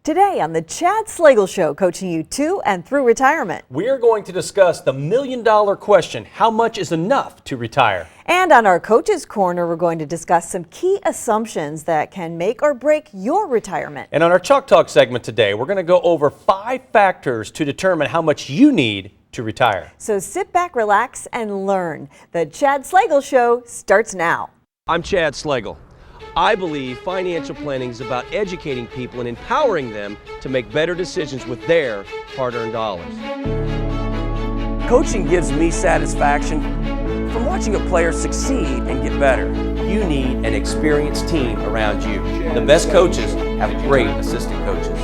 Today on the Chad Slagle Show, coaching you to and through retirement. We are going to discuss the million-dollar question, how much is enough to retire? And on our Coach's Corner, we're going to discuss some key assumptions that can make or break your retirement. And on our Chalk Talk segment today, we're going to go over 5 factors to determine how much you need to retire. So sit back, relax, and learn. The Chad Slagle Show starts now. I'm Chad Slagle. I believe financial planning is about educating people and empowering them to make better decisions with their hard-earned dollars. Coaching gives me satisfaction from watching a player succeed and get better. You need an experienced team around you. The best coaches have great assistant coaches.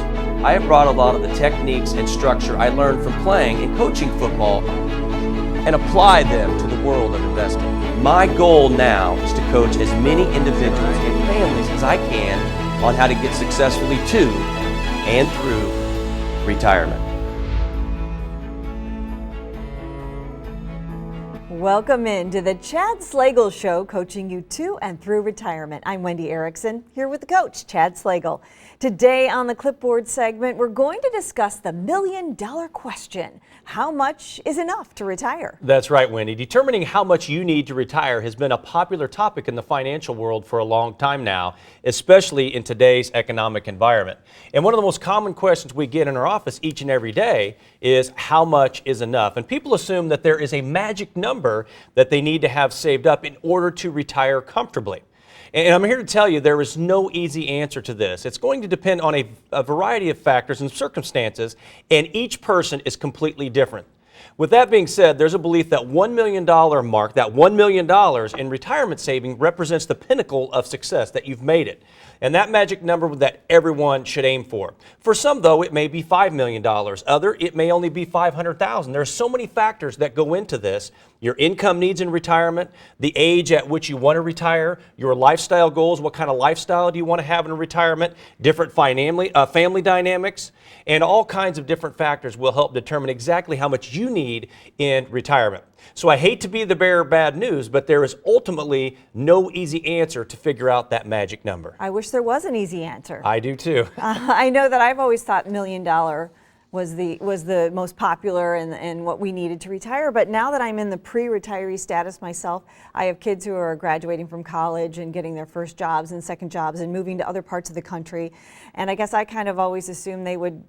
I have brought a lot of the techniques and structure I learned from playing and coaching football and applied them to the world of investing. My goal now is to coach as many individuals and families as I can on how to get successfully to and through retirement. Welcome into the Chad Slagle Show, coaching you to and through retirement. I'm Wendy Erickson, here with the coach, Chad Slagle. Today on the Clipboard segment, we're going to discuss the million-dollar question. How much is enough to retire? That's right, Wendy. Determining how much you need to retire has been a popular topic in the financial world for a long time now, especially in today's economic environment. And one of the most common questions we get in our office each and every day is how much is enough? And people assume that there is a magic number that they need to have saved up in order to retire comfortably. And I'm here to tell you there is no easy answer to this. It's going to depend on a variety of factors and circumstances, and each person is completely different. With that being said, there's a belief that $1 million mark, that $1 million in retirement saving represents the pinnacle of success, that you've made it. And that magic number that everyone should aim for. For some, though, it may be $5 million. Other, it may only be $500,000. There are so many factors that go into this. Your income needs in retirement, the age at which you want to retire, your lifestyle goals, what kind of lifestyle do you want to have in retirement, different family dynamics, and all kinds of different factors will help determine exactly how much you need in retirement. So I hate to be the bearer of bad news, but there is ultimately no easy answer to figure out that magic number. I wish there was an easy answer. I do too. I know that I've always thought $1 million was the most popular and what we needed to retire. But now that I'm in the pre-retiree status myself, I have kids who are graduating from college and getting their first jobs and second jobs and moving to other parts of the country. And I guess I kind of always assumed they would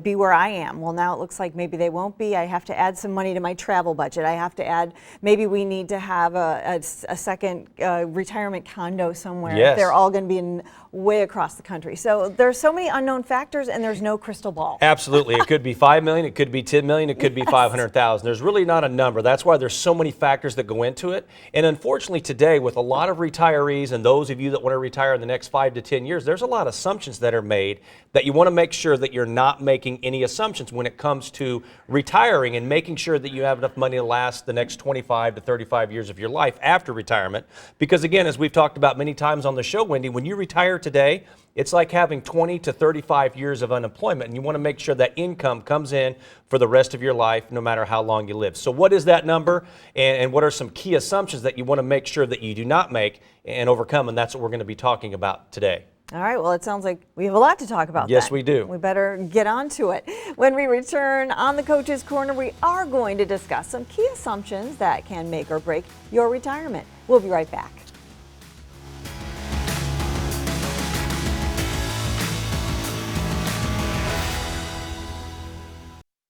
be where I am. Well, now it looks like maybe they won't be. I have to add some money to my travel budget. I have to add, maybe we need to have a second retirement condo somewhere. Yes. They're all going to be way across the country. So there's so many unknown factors and there's no crystal ball. Absolutely. It could be 5 million, it could be 10 million, it could be 500,000. There's really not a number. That's why there's so many factors that go into it. And unfortunately today, with a lot of retirees and those of you that want to retire in the next 5 to 10 years, there's a lot of assumptions that are made that you want to make sure that you're not making any assumptions when it comes to retiring and making sure that you have enough money to last the next 25 to 35 years of your life after retirement. Because again, as we've talked about many times on the show, Wendy, when you retire today, it's like having 20 to 35 years of unemployment, and you want to make sure that income comes in for the rest of your life, no matter how long you live. So what is that number, and what are some key assumptions that you want to make sure that you do not make and overcome, and that's what we're going to be talking about today. All right, well, it sounds like we have a lot to talk about. Yes, we do. We better get on to it. When we return on the Coach's Corner, we are going to discuss some key assumptions that can make or break your retirement. We'll be right back.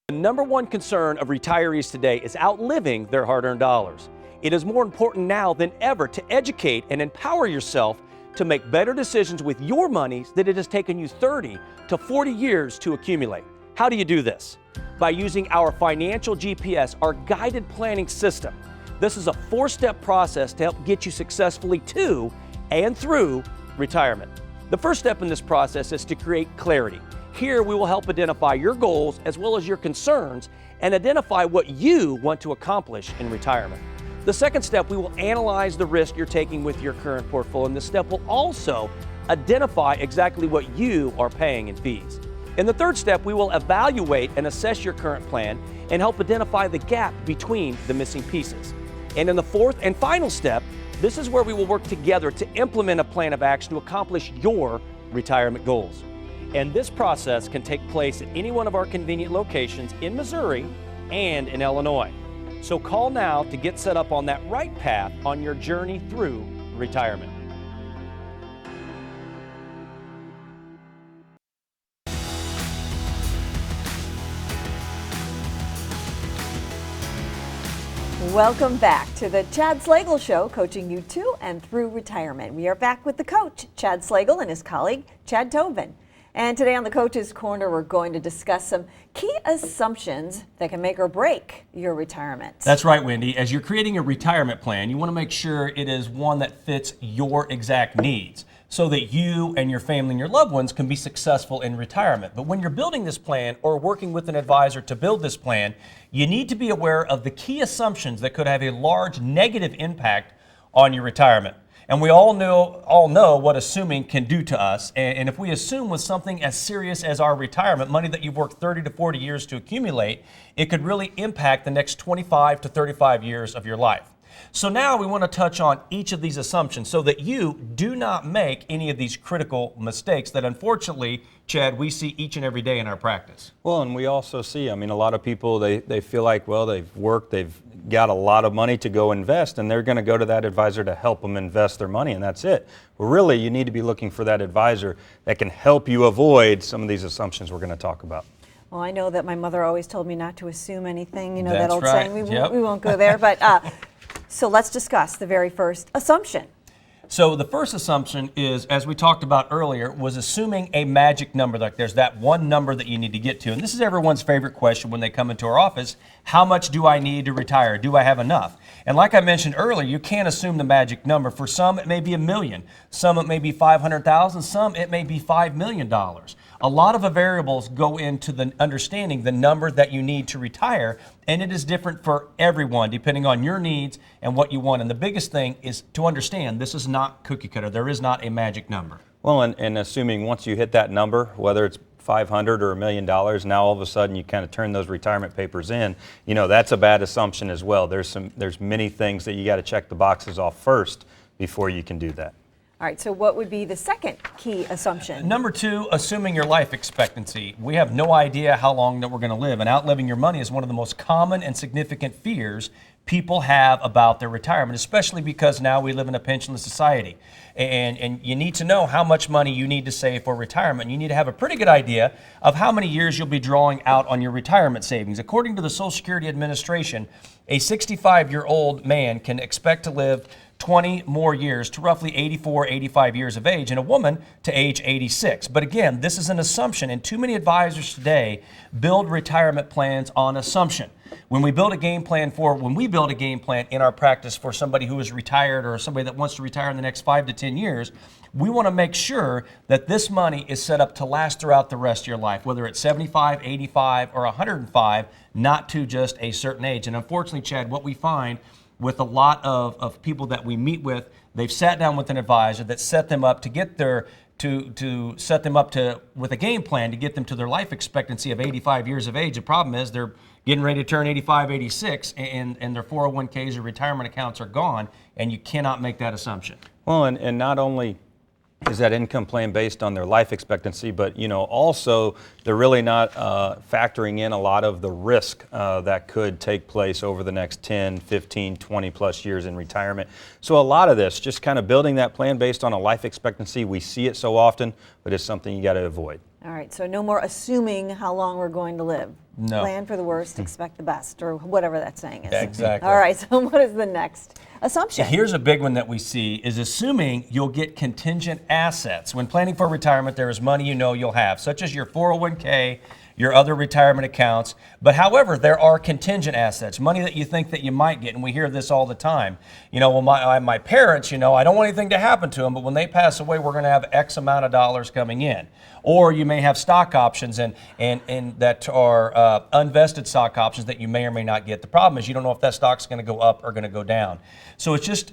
The number one concern of retirees today is outliving their hard-earned dollars. It is more important now than ever to educate and empower yourself to make better decisions with your money that it has taken you 30 to 40 years to accumulate. How do you do this? By using our Financial GPS, our guided planning system. This is a 4-step process to help get you successfully to and through retirement. The first step in this process is to create clarity. Here we will help identify your goals as well as your concerns and identify what you want to accomplish in retirement. The second step, we will analyze the risk you're taking with your current portfolio, and this step will also identify exactly what you are paying in fees. In the third step, we will evaluate and assess your current plan and help identify the gap between the missing pieces. And in the fourth and final step, this is where we will work together to implement a plan of action to accomplish your retirement goals. And this process can take place at any one of our convenient locations in Missouri and in Illinois. So call now to get set up on that right path on your journey through retirement. Welcome back to the Chad Slagle Show, coaching you to and through retirement. We are back with the coach, Chad Slagle, and his colleague, Chad Tobin. And today on the Coach's Corner, we're going to discuss some key assumptions that can make or break your retirement. That's right, Wendy. As you're creating a retirement plan, you want to make sure it is one that fits your exact needs so that you and your family and your loved ones can be successful in retirement. But when you're building this plan or working with an advisor to build this plan, you need to be aware of the key assumptions that could have a large negative impact on your retirement. And we all know what assuming can do to us. And if we assume with something as serious as our retirement, money that you've worked 30 to 40 years to accumulate, it could really impact the next 25 to 35 years of your life. So now we want to touch on each of these assumptions so that you do not make any of these critical mistakes that unfortunately, Chad, we see each and every day in our practice. Well, and we also see, a lot of people, they feel like, well, they've worked, they've got a lot of money to go invest, and they're going to go to that advisor to help them invest their money, and that's it. Well, really, you need to be looking for that advisor that can help you avoid some of these assumptions we're going to talk about. Well, I know that my mother always told me not to assume anything, that That's old right. saying. Yep. We won't go there, but so let's discuss the very first assumption. So the first assumption is, as we talked about earlier, was assuming a magic number. Like there's that one number that you need to get to. And this is everyone's favorite question when they come into our office. How much do I need to retire? Do I have enough? And like I mentioned earlier, you can't assume the magic number. For some, it may be $1 million. Some, it may be $500,000. Some, it may be $5 million. A lot of the variables go into the understanding the number that you need to retire, and it is different for everyone depending on your needs and what you want. And the biggest thing is to understand this is not cookie cutter. There is not a magic number. Well, and assuming once you hit that number, whether it's 500 or $1 million, now all of a sudden you kind of turn those retirement papers in, that's a bad assumption as well. There's many things that you got to check the boxes off first before you can do that. All right, so what would be the second key assumption? Number two, assuming your life expectancy. We have no idea how long that we're going to live, and outliving your money is one of the most common and significant fears people have about their retirement, especially because now we live in a pensionless society. And you need to know how much money you need to save for retirement. You need to have a pretty good idea of how many years you'll be drawing out on your retirement savings. According to the Social Security Administration, a 65-year-old man can expect to live 20 more years to roughly 84, 85 years of age, and a woman to age 86. But again, this is an assumption, and too many advisors today build retirement plans on assumption. When we build a game plan in our practice for somebody who is retired or somebody that wants to retire in the next 5 to 10 years, we want to make sure that this money is set up to last throughout the rest of your life, whether it's 75, 85, or 105, not to just a certain age. And unfortunately, Chad, what we find with a lot of people that we meet with, they've sat down with an advisor that set them up to get their to set them up to with a game plan to get them to their life expectancy of 85 years of age. The problem is they're getting ready to turn 85, 86, and their 401ks or retirement accounts are gone, and you cannot make that assumption. Well, and not only is that income plan based on their life expectancy, but also they're really not factoring in a lot of the risk that could take place over the next 10, 15, 20 plus years in retirement. So a lot of this, just kind of building that plan based on a life expectancy, we see it so often, but it's something you got to avoid. All right, so no more assuming how long we're going to live. No. Plan for the worst, expect the best, or whatever that saying is. Exactly. All right, so what is the next assumption? Here's a big one that we see is assuming you'll get contingent assets. When planning for retirement, there is money you'll have, such as your 401k, your other retirement accounts. But however, there are contingent assets, money that you think that you might get, and we hear this all the time. Well, my parents, I don't want anything to happen to them, but when they pass away, we're going to have X amount of dollars coming in. Or you may have stock options and that are unvested stock options that you may or may not get. The problem is you don't know if that stock's going to go up or going to go down. So it's just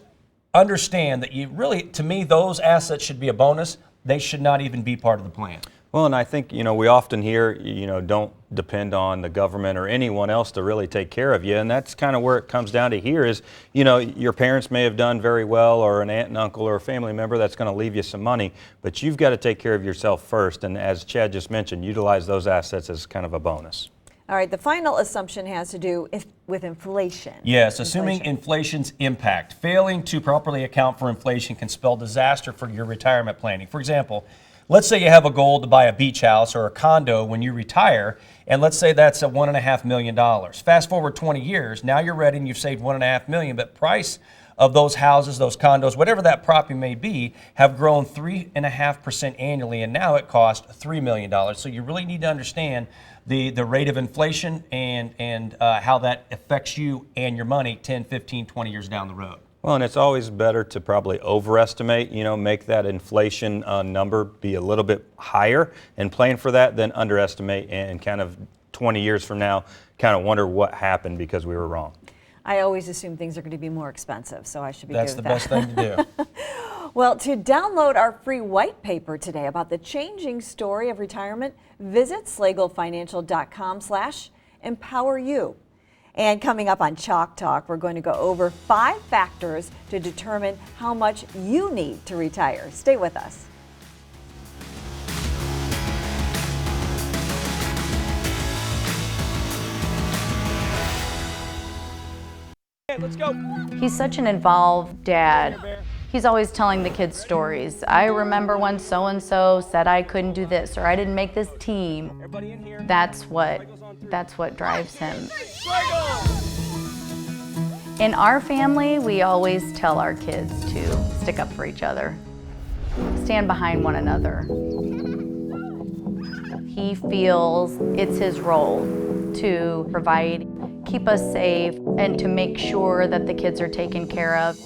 understand that you really, to me, those assets should be a bonus. They should not even be part of the plan. Well, and I think, we often hear, don't depend on the government or anyone else to really take care of you. And that's kind of where it comes down to here is, your parents may have done very well, or an aunt and uncle or a family member that's going to leave you some money, but you've got to take care of yourself first. And as Chad just mentioned, utilize those assets as kind of a bonus. All right, the final assumption has to do with inflation. Yes, assuming inflation's impact. Failing to properly account for inflation can spell disaster for your retirement planning. For example, let's say you have a goal to buy a beach house or a condo when you retire, and let's say that's at $1.5 million. Fast forward 20 years, now you're ready and you've saved $1.5 million, but price of those houses, those condos, whatever that property may be, have grown 3.5% annually, and now it costs $3 million. So you really need to understand the rate of inflation and how that affects you and your money 10, 15, 20 years down the road. Well, and it's always better to probably overestimate, make that inflation number be a little bit higher and plan for that than underestimate and kind of 20 years from now kind of wonder what happened because we were wrong. I always assume things are going to be more expensive, so I should be good with that. That's the best thing to do. Well, to download our free white paper today about the changing story of retirement, visit slagelfinancial.com/empoweryou. And coming up on Chalk Talk, we're going to go over 5 factors to determine how much you need to retire. Stay with us. Let's go. He's such an involved dad. He's always telling the kids stories. I remember when so-and-so said I couldn't do this or I didn't make this team. That's what drives him. In our family, we always tell our kids to stick up for each other, stand behind one another. He feels it's his role to provide, keep us safe, and to make sure that the kids are taken care of.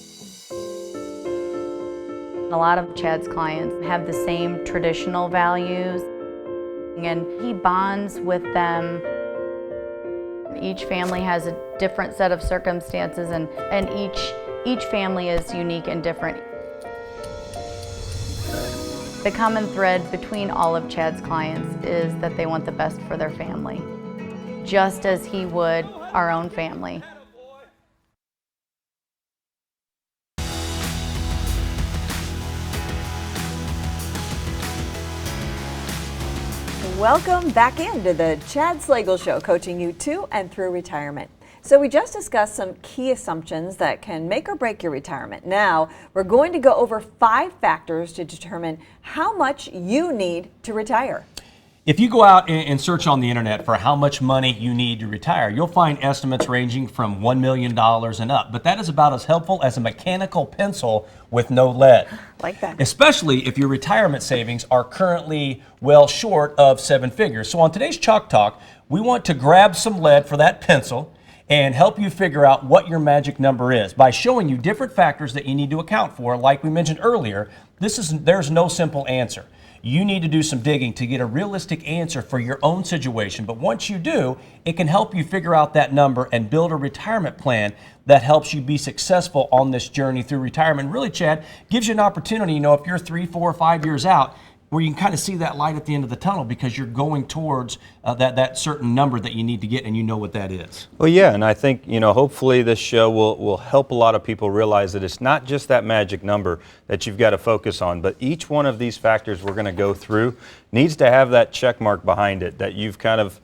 A lot of Chad's clients have the same traditional values, and he bonds with them. Each family has a different set of circumstances, and each family is unique and different. The common thread between all of Chad's clients is that they want the best for their family, just as he would our own family. Welcome back into the Chad Slagle Show, coaching you to and through retirement. So we just discussed some key assumptions that can make or break your retirement. Now we're going to go over 5 factors to determine how much you need to retire. If you go out and search on the internet for how much money you need to retire, you'll find estimates ranging from $1 million and up. But that is about as helpful as a mechanical pencil with no lead. Like that. Especially if your retirement savings are currently well short of 7 figures. So on today's Chalk Talk, we want to grab some lead for that pencil and help you figure out what your magic number is by showing you different factors that you need to account for. Like we mentioned earlier, there's no simple answer. You need to do some digging to get a realistic answer for your own situation. But once you do, it can help you figure out that number and build a retirement plan that helps you be successful on this journey through retirement. Really, Chad, gives you an opportunity, if you're 3, 4, 5 years out, where you can kind of see that light at the end of the tunnel because you're going towards that certain number that you need to get, and you know what that is. Well, yeah, and I think, hopefully this show will help a lot of people realize that it's not just that magic number that you've got to focus on, but each one of these factors we're going to go through needs to have that check mark behind it, that you've kind of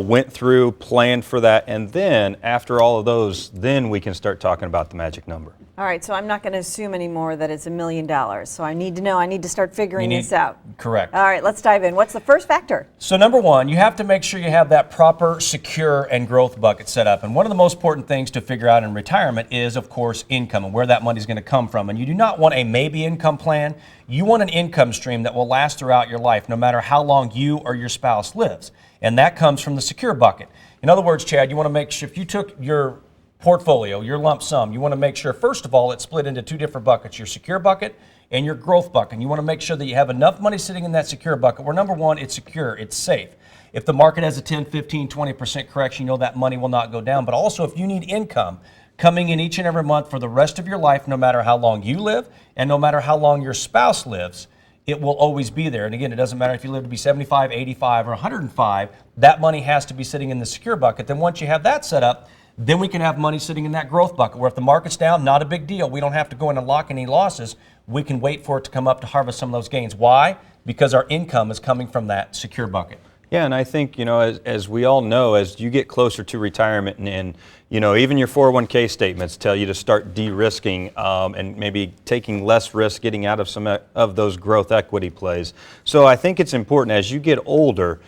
went through, planned for that, and then after all of those, then we can start talking about the magic number. All right, so I'm not going to assume anymore that it's $1 million. So I need to know, I need to start figuring this out. Correct. All right, let's dive in. What's the first factor? So number 1, you have to make sure you have that proper, secure, and growth bucket set up. And one of the most important things to figure out in retirement is, of course, income and where that money is going to come from. And you do not want a maybe income plan. You want an income stream that will last throughout your life, no matter how long you or your spouse lives. And that comes from the secure bucket. In other words, Chad, you want to make sure if you took your portfolio, your lump sum, you want to make sure, first of all, it's split into 2 different buckets, your secure bucket and your growth bucket. And you want to make sure that you have enough money sitting in that secure bucket where, number 1, it's secure, it's safe. If the market has a 10, 15, 20% correction, that money will not go down. But also, if you need income coming in each and every month for the rest of your life, no matter how long you live and no matter how long your spouse lives, it will always be there. And again, it doesn't matter if you live to be 75, 85, or 105, that money has to be sitting in the secure bucket. Then once you have that set up, then we can have money sitting in that growth bucket where if the market's down, not a big deal. We don't have to go in and lock any losses. We can wait for it to come up to harvest some of those gains. Why? Because our income is coming from that secure bucket. Yeah, and I think, as we all know, as you get closer to retirement and even your 401k statements tell you to start de-risking and maybe taking less risk, getting out of some of those growth equity plays. So I think it's important as you get older,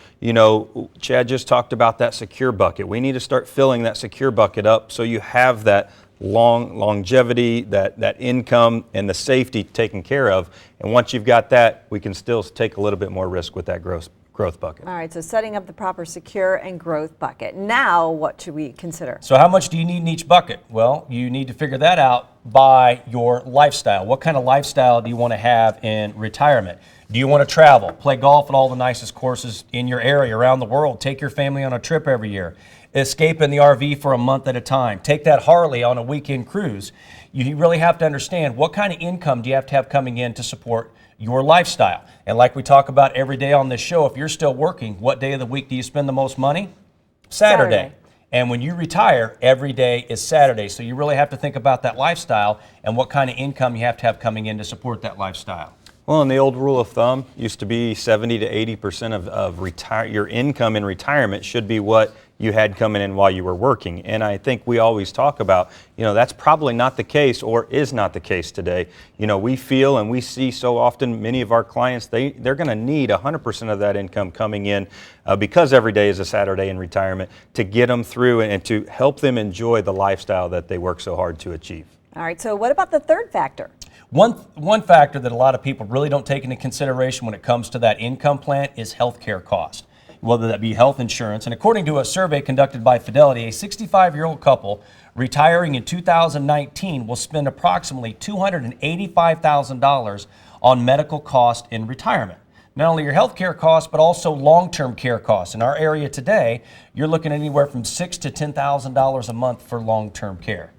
Chad just talked about that secure bucket. We need to start filling that secure bucket up so you have that longevity, that income, and the safety taken care of. And once you've got that, we can still take a little bit more risk with that growth bucket. All right, so setting up the proper secure and growth bucket. Now, what should we consider? So how much do you need in each bucket? Well, you need to figure that out by your lifestyle. What kind of lifestyle do you want to have in retirement? Do you want to travel, play golf at all the nicest courses in your area around the world, take your family on a trip every year, escape in the RV for a month at a time, take that Harley on a weekend cruise? You really have to understand what kind of income do you have to have coming in to support your lifestyle. And like we talk about every day on this show, if you're still working, what day of the week do you spend the most money? Saturday. And when you retire, every day is Saturday. So you really have to think about that lifestyle and what kind of income you have to have coming in to support that lifestyle. Well, and the old rule of thumb used to be 70 to 80% of your income in retirement should be what you had coming in while you were working. And I think we always talk about, that's probably not the case or is not the case today. We feel and we see so often many of our clients, they're going to need 100% of that income coming in because every day is a Saturday in retirement to get them through and to help them enjoy the lifestyle that they work so hard to achieve. All right, so what about the third factor? One factor that a lot of people really don't take into consideration when it comes to that income plan is healthcare cost, whether that be health insurance. And according to a survey conducted by Fidelity, a 65-year-old couple retiring in 2019 will spend approximately $285,000 on medical costs in retirement. Not only your health care costs, but also long-term care costs. In our area today, you're looking at anywhere from $6,000 to $10,000 a month for long-term care.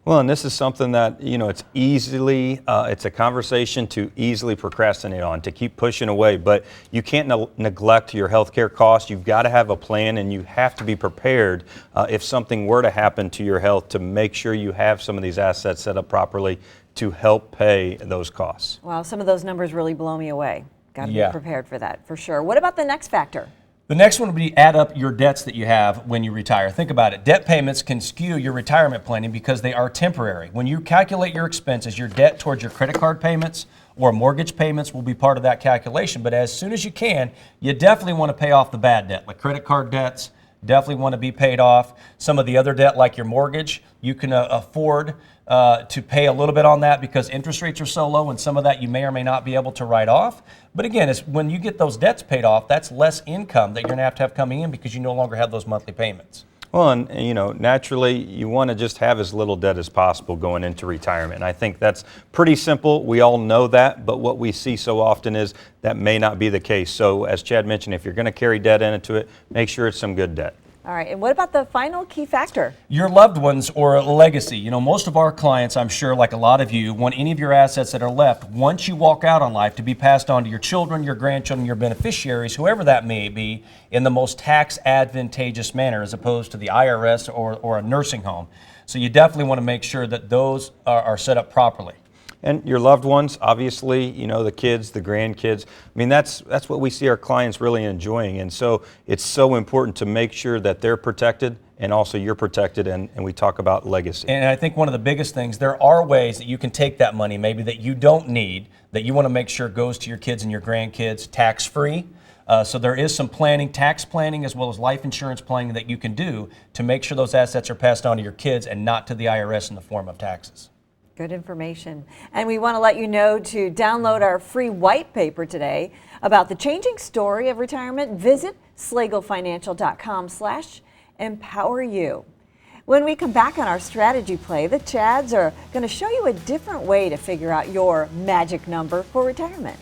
Well, and this is something that, it's a conversation to easily procrastinate on, to keep pushing away, but you can't neglect your healthcare costs. You've got to have a plan and you have to be prepared if something were to happen to your health to make sure you have some of these assets set up properly to help pay those costs. Wow, some of those numbers really blow me away. Got to be Yeah. prepared for that, for sure. What about the next factor? The next one would be add up your debts that you have when you retire. Think about it. Debt payments can skew your retirement planning because they are temporary. When you calculate your expenses, your debt towards your credit card payments or mortgage payments will be part of that calculation. But as soon as you can, you definitely want to pay off the bad debt, like credit card debts. Definitely want to be paid off. Some of the other debt, like your mortgage, you can afford to pay a little bit on that because interest rates are so low, and some of that you may or may not be able to write off. But again, it's when you get those debts paid off, that's less income that you're going to have coming in because you no longer have those monthly payments. Well, and naturally, you want to just have as little debt as possible going into retirement. And I think that's pretty simple. We all know that, but what we see so often is that may not be the case. So as Chad mentioned, if you're going to carry debt into it, make sure it's some good debt. All right, and what about the final key factor? Your loved ones or a legacy. Most of our clients, I'm sure, like a lot of you, want any of your assets that are left once you walk out on life to be passed on to your children, your grandchildren, your beneficiaries, whoever that may be, in the most tax advantageous manner as opposed to the IRS or a nursing home. So you definitely want to make sure that those are set up properly. And your loved ones, obviously, the kids, the grandkids. I mean, that's what we see our clients really enjoying. And so it's so important to make sure that they're protected and also you're protected, and we talk about legacy. And I think one of the biggest things, there are ways that you can take that money maybe that you don't need, that you want to make sure goes to your kids and your grandkids tax-free. So there is some planning, tax planning, as well as life insurance planning that you can do to make sure those assets are passed on to your kids and not to the IRS in the form of taxes. Good information. And we want to let you know to download our free white paper today about the changing story of retirement. Visit slagelfinancial.com/empoweryou. When we come back on our strategy play, the Chads are going to show you a different way to figure out your magic number for retirement.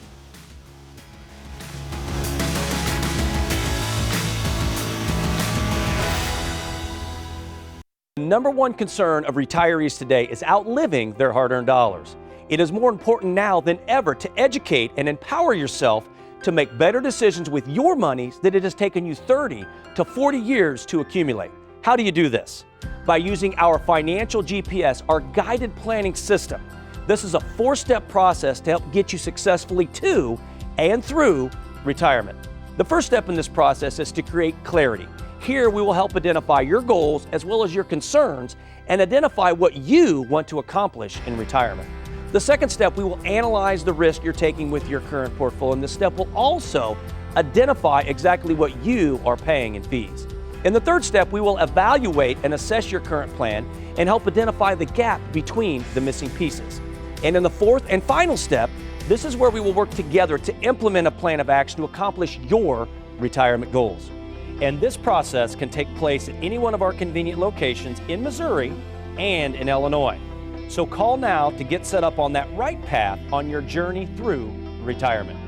The number one concern of retirees today is outliving their hard-earned dollars. It is more important now than ever to educate and empower yourself to make better decisions with your monies that it has taken you 30 to 40 years to accumulate. How do you do this? By using our Financial GPS, our guided planning system. This is a 4-step process to help get you successfully to and through retirement. The first step in this process is to create clarity. Here we will help identify your goals as well as your concerns and identify what you want to accomplish in retirement. The second step, we will analyze the risk you're taking with your current portfolio, and this step will also identify exactly what you are paying in fees. In the third step, we will evaluate and assess your current plan and help identify the gap between the missing pieces. And in the fourth and final step, this is where we will work together to implement a plan of action to accomplish your retirement goals. And this process can take place at any one of our convenient locations in Missouri and in Illinois. So call now to get set up on that right path on your journey through retirement.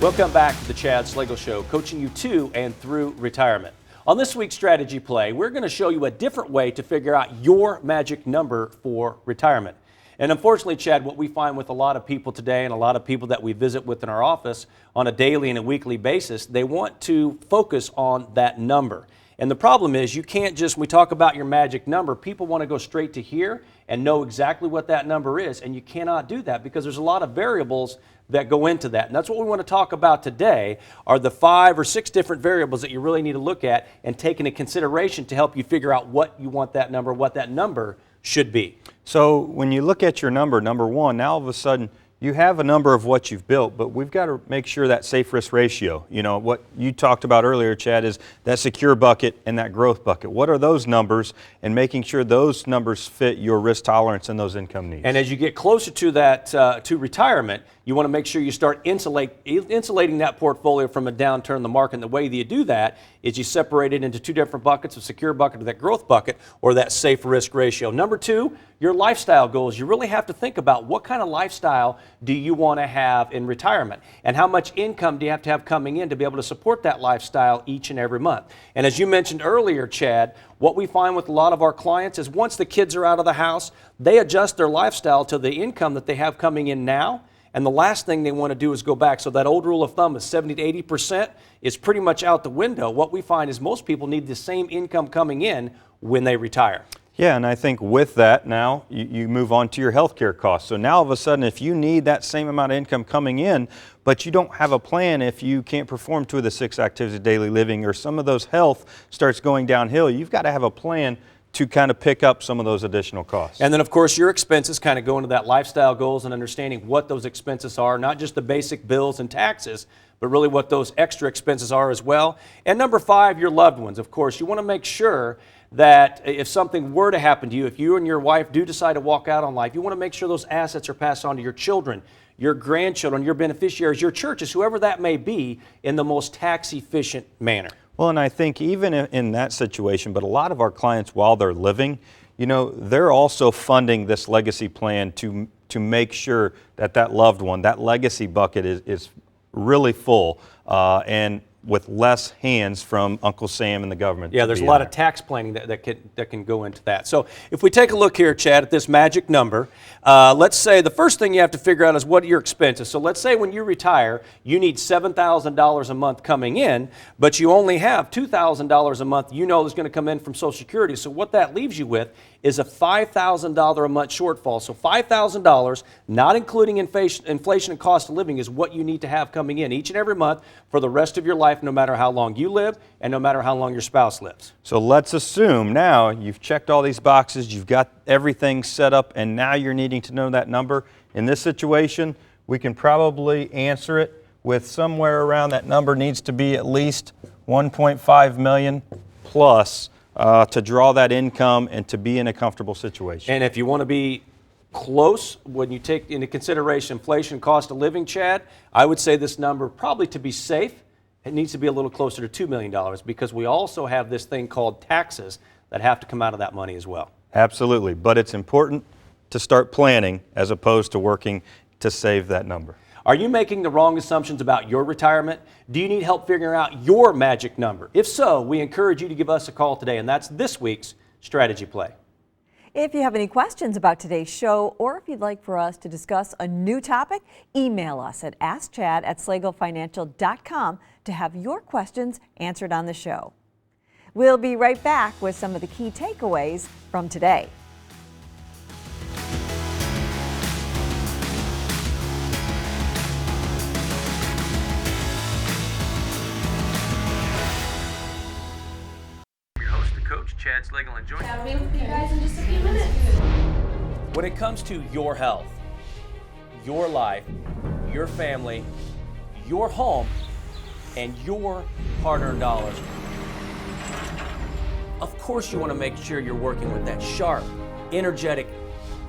Welcome back to the Chad Slagle Show, coaching you to and through retirement. On this week's strategy play, we're going to show you a different way to figure out your magic number for retirement. And unfortunately, Chad, what we find with a lot of people today and a lot of people that we visit with in our office on a daily and a weekly basis, they want to focus on that number. And the problem is you can't just, when we talk about your magic number, people want to go straight to here and know exactly what that number is. And you cannot do that because there's a lot of variables that go into that. And that's what we want to talk about today are the 5 or 6 different variables that you really need to look at and take into consideration to help you figure out what you want that number, what that number should be. So when you look at your number one, now all of a sudden you have a number of what you've built, but we've got to make sure that safe risk ratio, you know, what you talked about earlier, Chad, is that secure bucket and that growth bucket. What are those numbers, and making sure those numbers fit your risk tolerance and those income needs. And as you get closer to that, to retirement, you want to make sure you start insulating that portfolio from a downturn in the market. And the way that you do that is you separate it into 2 different buckets, a secure bucket or that growth bucket, or that safe risk ratio. Number 2, your lifestyle goals. You really have to think about what kind of lifestyle do you want to have in retirement, and how much income do you have to have coming in to be able to support that lifestyle each and every month. And as you mentioned earlier, Chad, what we find with a lot of our clients is once the kids are out of the house, they adjust their lifestyle to the income that they have coming in now. And the last thing they want to do is go back. So that old rule of thumb is 70 to 80% is pretty much out the window. What we find is most people need the same income coming in when they retire. Yeah, and I think with that now, you move on to your healthcare costs. So now all of a sudden, if you need that same amount of income coming in, but you don't have a plan if you can't perform 2 of the 6 activities of daily living, or some of those health starts going downhill, you've got to have a plan to kind of pick up some of those additional costs. And then, of course, your expenses kind of go into that lifestyle goals and understanding what those expenses are, not just the basic bills and taxes, but really what those extra expenses are as well. And number 5, your loved ones. Of course, you want to make sure that if something were to happen to you, if you and your wife do decide to walk out on life, you want to make sure those assets are passed on to your children, your grandchildren, your beneficiaries, your churches, whoever that may be, in the most tax-efficient manner. Well, and I think even in that situation, but a lot of our clients, while they're living, you know, they're also funding this legacy plan to make sure that that loved one, that legacy bucket is really full and with less hands from Uncle Sam and the government. Yeah, there's a lot of tax planning that can go into that. So if we take a look here, Chad, at this magic number, let's say the first thing you have to figure out is what are your expenses. So let's say when you retire, you need $7,000 a month coming in, but you only have $2,000 a month you know is going to come in from Social Security. So what that leaves you with is a $5,000 a month shortfall. So $5,000, not including inflation and cost of living, is what you need to have coming in each and every month for the rest of your life, no matter how long you live and no matter how long your spouse lives. So let's assume now you've checked all these boxes, you've got everything set up, and now you're needing to know that number. In this situation, we can probably answer it with somewhere around that number needs to be at least $1.5 million plus to draw that income and to be in a comfortable situation. And if you want to be close, when you take into consideration inflation, cost of living, Chad, I would say this number, probably to be safe, it needs to be a little closer to $2 million, because we also have this thing called taxes that have to come out of that money as well. Absolutely, but it's important to start planning as opposed to working to save that number. Are you making the wrong assumptions about your retirement? Do you need help figuring out your magic number? If so, we encourage you to give us a call today, and that's this week's Strategy Play. If you have any questions about today's show, or if you'd like for us to discuss a new topic, email us at askchad@slagelfinancial.com to have your questions answered on the show. We'll be right back with some of the key takeaways from today. Coach Chad Slagle and join. I'll be with you guys in just a few minutes. When it comes to your health, your life, your family, your home, and your hard-earned dollars, of course you want to make sure you're working with that sharp, energetic,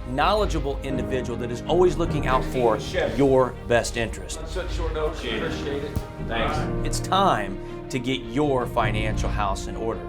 knowledgeable individual that is always looking out for your best interest. Such short notice. Appreciate it. Thanks. It's time to get your financial house in order.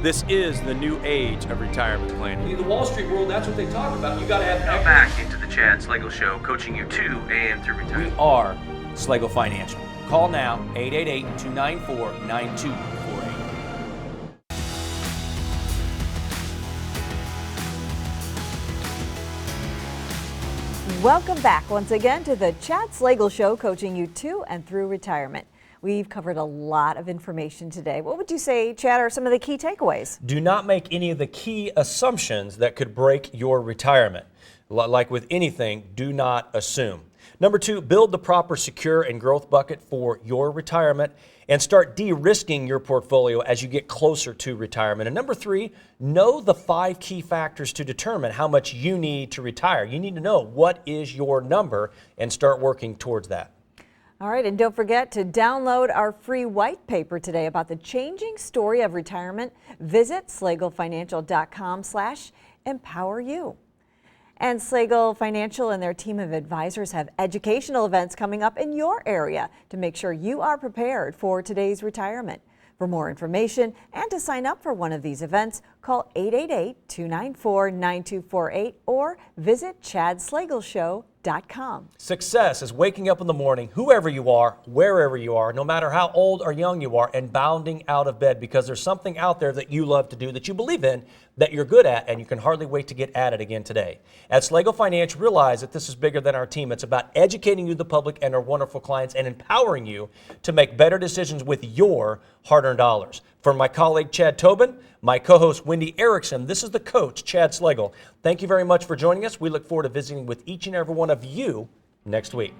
This is the new age of retirement planning. In the Wall Street world, that's what they talk about. You got to have equity. Back into the Chad Slagle Show, coaching you to and through retirement. We are Slagle Financial. Call now, 888-294-9248. Welcome back once again to the Chad Slagle Show, coaching you to and through retirement. We've covered a lot of information today. What would you say, Chad, are some of the key takeaways? Do not make any of the key assumptions that could break your retirement. Like with anything, do not assume. Number 2, build the proper secure and growth bucket for your retirement and start de-risking your portfolio as you get closer to retirement. And number 3, know the 5 key factors to determine how much you need to retire. You need to know what is your number and start working towards that. All right, and don't forget to download our free white paper today about the changing story of retirement. Visit slagelefinancial.com/empoweryou. And Slagle Financial and their team of advisors have educational events coming up in your area to make sure you are prepared for today's retirement. For more information and to sign up for one of these events, call 888-294-9248 or visit chadslagleshow.com. Success is waking up in the morning, whoever you are, wherever you are, no matter how old or young you are, and bounding out of bed because there's something out there that you love to do, that you believe in, that you're good at, and you can hardly wait to get at it again today. At Slagle Financial, realize that this is bigger than our team. It's about educating you, the public, and our wonderful clients, and empowering you to make better decisions with your hard-earned dollars. For my colleague Chad Tobin, my co-host Wendy Erickson, this is the coach, Chad Slagle. Thank you very much for joining us. We look forward to visiting with each and every one of you next week.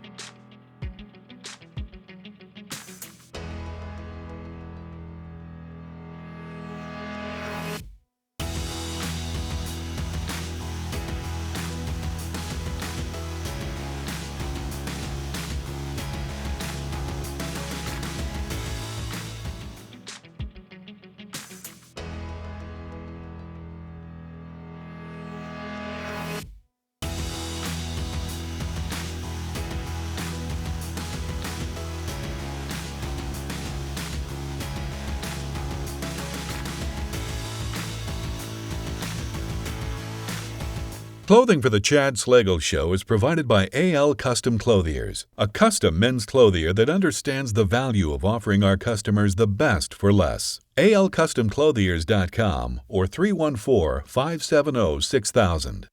Clothing for the Chad Slagle Show is provided by AL Custom Clothiers, a custom men's clothier that understands the value of offering our customers the best for less. ALCustomClothiers.com or 314-570-6000.